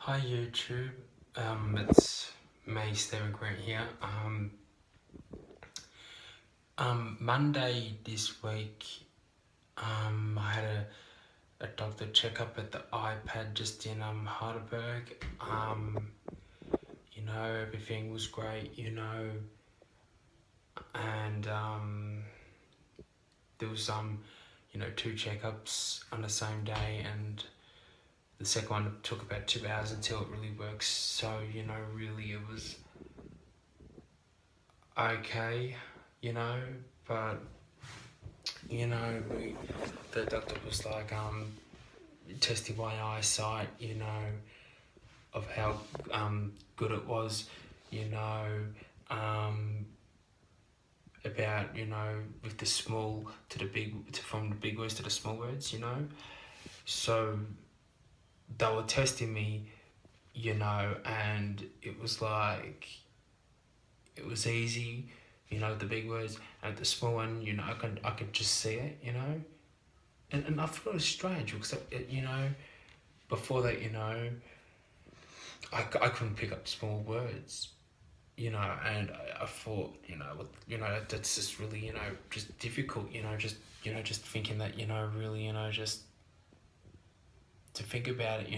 Hi YouTube, it's me, Stephen Grant here. Monday this week, I had a doctor checkup at the iPad just in Heidelberg. Everything was great, and there was two checkups on the same day, and the second one took about 2 hours until it really works. So really it was okay, but the doctor was like testing my eyesight, of how good it was, you know, um, about with the small to the big, from the big words to the small words, So they were testing me, and it was like it was easy, the big words, and the small one, I could just see it, and I thought it was strange because before that, I couldn't pick up small words, and I thought, that's just really, just difficult, just thinking that, really, just to think about it,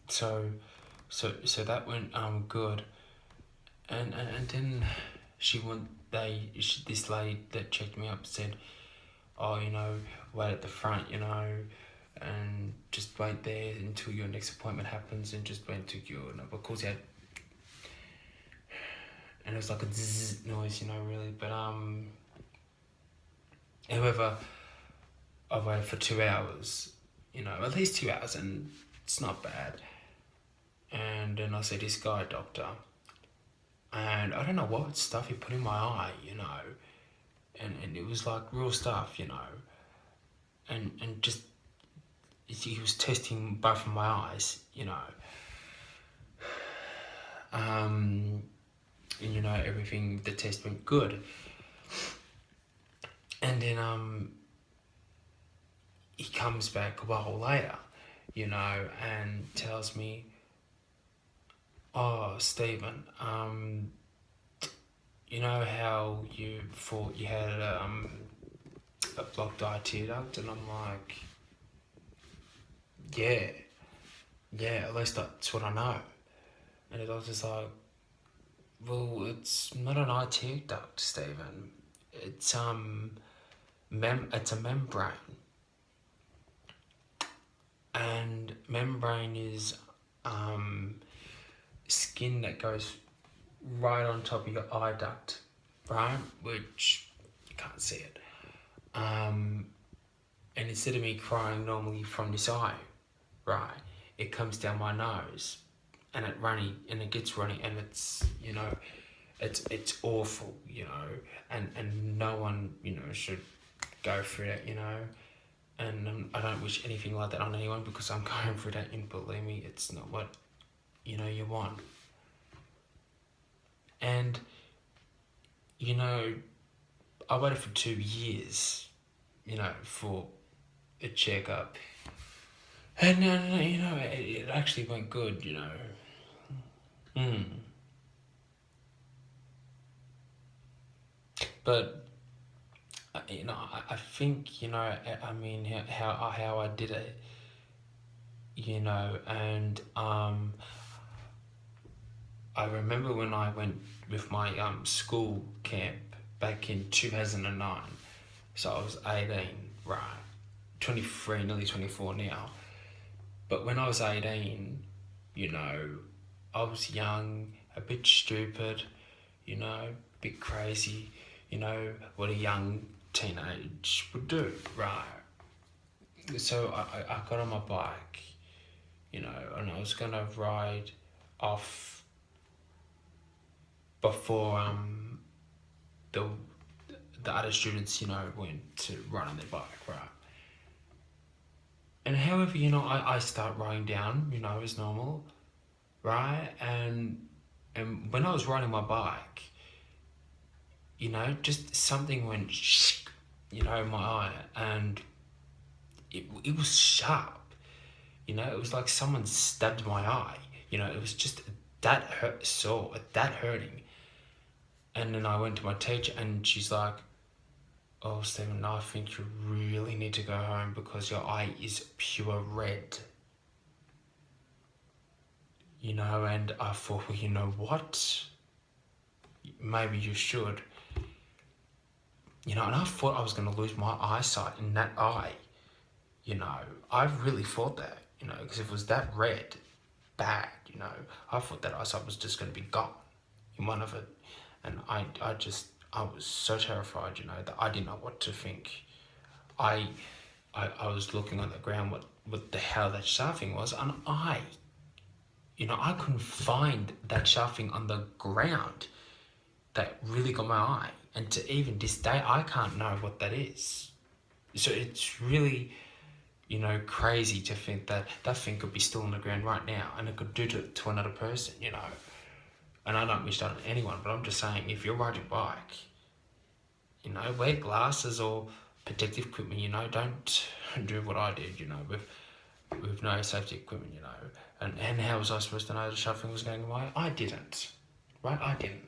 so that went good, and then this lady that checked me up said, oh, wait at the front, and just wait there until your next appointment happens, and just wait until your number calls out. And it was like a zzz noise, really. But however, I waited for 2 hours, at least 2 hours, and it's not bad. And then I see this guy, doctor, and I don't know what stuff he put in my eye, and it was like real stuff, and just he was testing both of my eyes, and everything, the test went good, and then he comes back a while later, and tells me, oh, Stephen, you know how you thought you had a blocked eye tear duct? And I'm like, yeah, at least that's what I know. And the doctor's like, well, it's not an eye tear duct, Stephen. It's it's a membrane, and membrane is skin that goes right on top of your eye duct, right? Which you can't see it. And instead of me crying normally from this eye, right, it comes down my nose, and it gets runny, and it's it's awful, and no one should go through that, and I don't wish anything like that on anyone, because I'm going through that, and believe me, it's not what you want. And I waited for 2 years, for a checkup, and it actually went good, But I think I mean how I did it, and I remember when I went with my school camp back in 2009. So I was 18, right? 23, nearly 24 now. But when I was 18, I was young, a bit stupid, a bit crazy, what a young teenage would do, right? So I got on my bike, and I was going to ride off before the other students, went to ride on their bike, right? And however, I start riding down, as normal, right? And when I was riding my bike, just something went, in my eye, and it was sharp, You know, it was like someone stabbed my eye. You know, it was just that sore, that hurting. And then I went to my teacher and she's like, "Oh, Stephen, I think you really need to go home because your eye is pure red." You know, and I thought, well, you know what? Maybe you should. You know, and I thought I was going to lose my eyesight in that eye. You know, I really thought that, you know, because if it was that red, bad, you know, I thought that eyesight was just going to be gone in one of it. And I was so terrified, you know, that I didn't know what to think. I was looking on the ground what the hell that sharping was, and you know, I couldn't find that sharping on the ground that really got my eye. And to even this day, I can't know what that is. So it's really, you know, crazy to think that that thing could be still on the ground right now and it could do to another person, you know. And I don't wish that on anyone, but I'm just saying, if you're riding a bike, you know, wear glasses or protective equipment, you know, don't do what I did, you know, with no safety equipment, you know. And how was I supposed to know the shuffling was going away? I didn't, right? I didn't.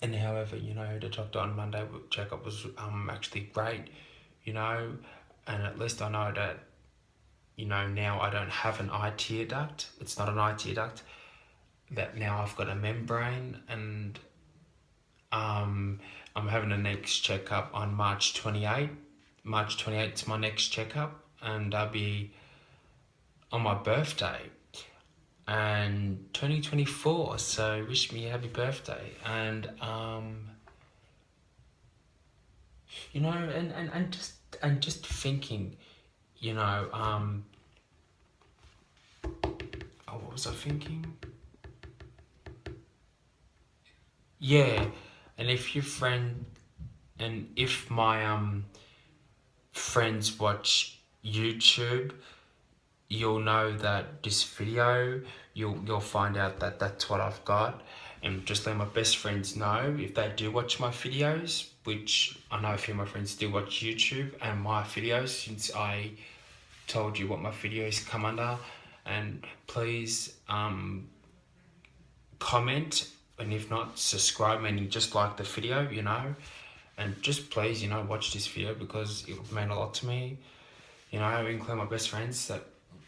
And however, you know, the doctor on Monday checkup was actually great, you know, and at least I know that, you know, now I don't have an eye tear duct. It's not an eye tear duct. That now I've got a membrane, and I'm having a next checkup on March 28th. March 28th is my next checkup, and I'll be on my birthday and 2024, so wish me a happy birthday. And you know, and just thinking, you know, what was I thinking? Yeah, and if your friend, and if my friends watch YouTube, you'll know that this video, you'll find out that that's what I've got. And just let my best friends know if they do watch my videos, which I know a few of my friends do watch YouTube and my videos, since I told you what my videos come under. And please comment, and if not, subscribe, and just like the video, you know. And just please, you know, watch this video because it meant a lot to me. You know, I include my best friends that,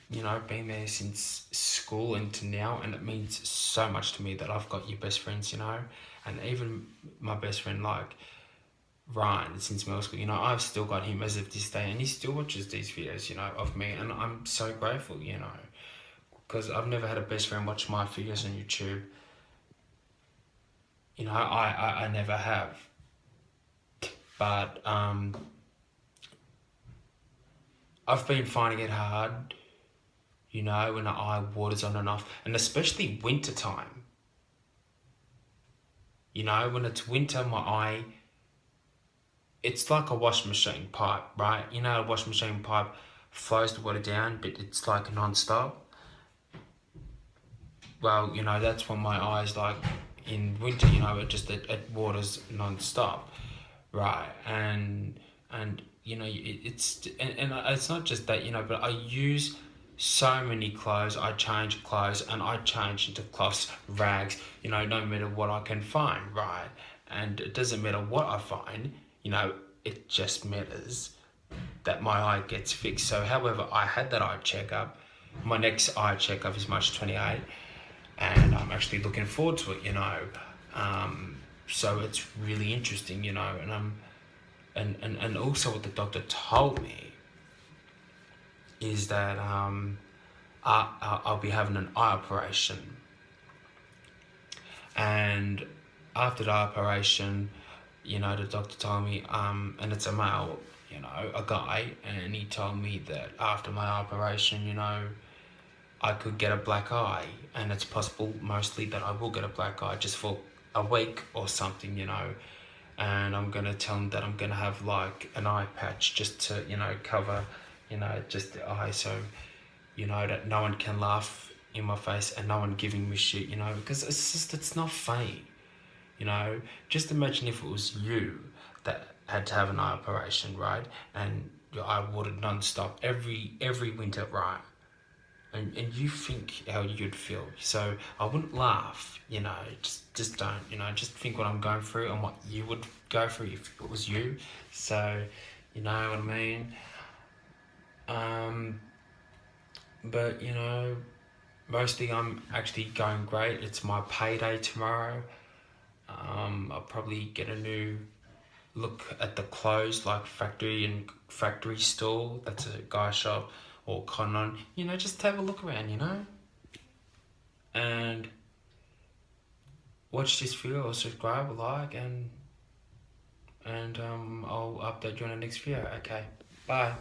you know, been there since school and to now, and it means so much to me that I've got your best friends, you know. And even my best friend, like Ryan, since middle school, you know, I've still got him as of this day, and he still watches these videos, you know, of me, and I'm so grateful, you know, because I've never had a best friend watch my videos on YouTube. You know, I never have. But I've been finding it hard, you know, when the eye waters on and off, and especially winter time. You know, when it's winter, my eye, it's like a washing machine pipe, right? You know, a washing machine pipe flows the water down, but it's like non-stop. Well, you know, that's when my eye's like in winter, you know, it waters non-stop, right? And you know, it's not just that, you know, but I use so many clothes. I change clothes, and I change into cloths, rags, you know, no matter what I can find, right? And it doesn't matter what I find, you know, it just matters that my eye gets fixed. So however, I had that eye checkup. My next eye checkup is March 28th, and I'm actually looking forward to it, you know. So it's really interesting, you know, and also what the doctor told me is that I'll be having an eye operation, and after the operation, you know, the doctor told me, and it's a male, you know, a guy, and he told me that after my operation, you know, I could get a black eye, and it's possible mostly that I will get a black eye just for a week or something, you know. And I'm gonna tell him that I'm gonna have like an eye patch just to, you know, cover, you know, just the eye, so, you know, that no one can laugh in my face and no one giving me shit, you know, because it's not funny, you know. Just imagine if it was you that had to have an eye operation, right? And I watered non-stop every winter, right? And you think how you'd feel. So I wouldn't laugh, just don't, just think what I'm going through and what you would go through if it was you. So, you know what I mean? But, mostly I'm actually going great. It's my payday tomorrow. I'll probably get a new look at the clothes, like factory store. That's a guy shop or Cotton On. Just have a look around. And watch this video or subscribe, like, and I'll update you on the next video. Okay, bye.